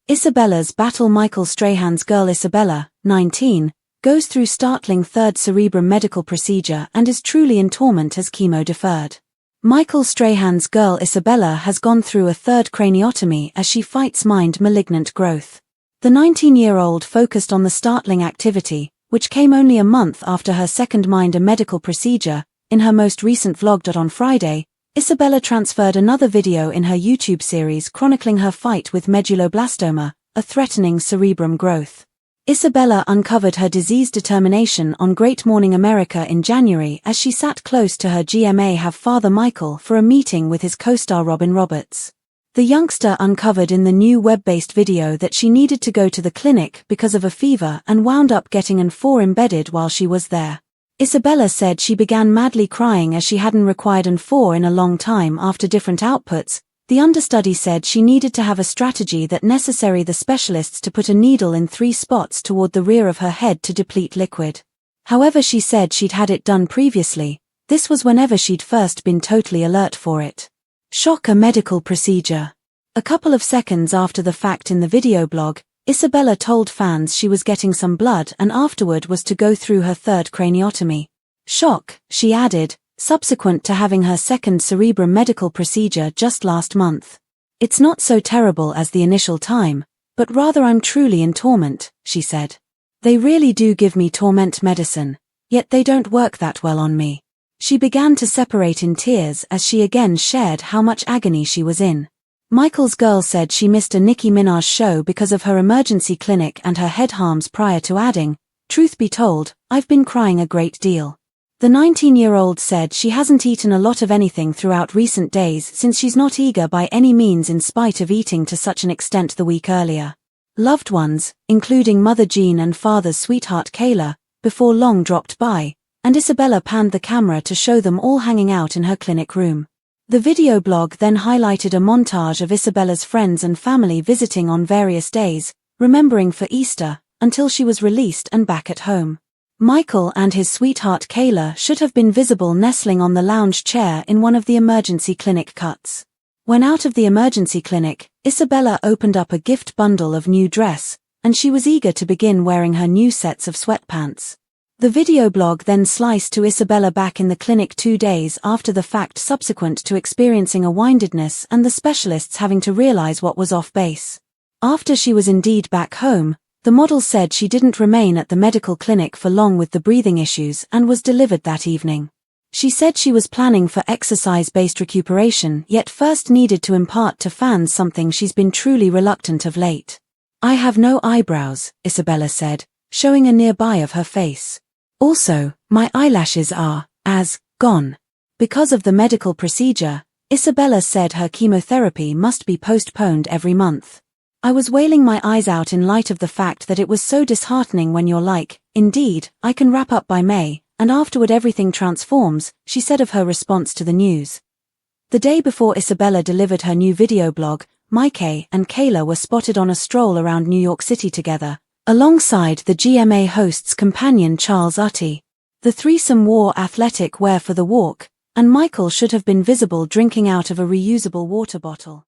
Isabella's battle. Michael Strahan's girl Isabella, 19, goes through startling third cerebrum medical procedure and is truly in torment as chemo deferred. Michael Strahan's girl Isabella has gone through a third craniotomy as she fights mind malignant growth. The 19-year-old focused on the startling activity, which came only a month after her second mind medical procedure. In her most recent vlog. On Friday, Isabella transferred another video in her YouTube series chronicling her fight with medulloblastoma, a threatening cerebrum growth. Isabella uncovered her disease determination on Great Morning America in January as she sat close to her GMA have father Michael for a meeting with his co-star Robin Roberts. The youngster uncovered in the new web-based video that she needed to go to the clinic because of a fever and wound up getting an 4 embedded while she was there. Isabella said she began madly crying as she hadn't required an 4 in a long time after different outputs. The understudy said she needed to have a strategy that necessary the specialists to put a needle in 3 spots toward the rear of her head to deplete liquid. However, she said she'd had it done previously. This was whenever she'd first been totally alert for it. Shock: a medical procedure. A couple of seconds after the fact in the video blog, Isabella told fans she was getting some blood and afterward was to go through her third craniotomy. Shock, she added, subsequent to having her second cerebrum medical procedure just last month. It's not so terrible as the initial time, but rather I'm truly in torment, she said. They really do give me torment medicine, yet they don't work that well on me. She began to separate in tears as she again shared how much agony she was in. Michael's girl said she missed a Nicki Minaj show because of her emergency clinic and her head harms prior to adding, "Truth be told, I've been crying a great deal." The 19-year-old said she hasn't eaten a lot of anything throughout recent days since she's not eager by any means in spite of eating to such an extent the week earlier. Loved ones, including Mother Jean and father's sweetheart Kayla, before long dropped by, and Isabella panned the camera to show them all hanging out in her clinic room. The video blog then highlighted a montage of Isabella's friends and family visiting on various days, remembering for Easter, until she was released and back at home. Michael and his sweetheart Kayla should have been visible nestling on the lounge chair in one of the emergency clinic cuts. When out of the emergency clinic, Isabella opened up a gift bundle of new dress, and she was eager to begin wearing her new sets of sweatpants. The video blog then sliced to Isabella back in the clinic 2 days after the fact, subsequent to experiencing a windedness and the specialists having to realize what was off base. After she was indeed back home, the model said she didn't remain at the medical clinic for long with the breathing issues and was delivered that evening. She said she was planning for exercise-based recuperation, yet first needed to impart to fans something she's been truly reluctant of late. "I have no eyebrows," Isabella said, showing a nearby of her face. "Also, my eyelashes are, gone." Because of the medical procedure, Isabella said her chemotherapy must be postponed every month. "I was wailing my eyes out in light of the fact that it was so disheartening when you're like, indeed, I can wrap up by May, and afterward everything transforms," she said of her response to the news. The day before Isabella delivered her new video blog, Mike and Kayla were spotted on a stroll around New York City together, alongside the GMA host's companion Charles Utti. The threesome wore athletic wear for the walk, and Michael should have been visible drinking out of a reusable water bottle.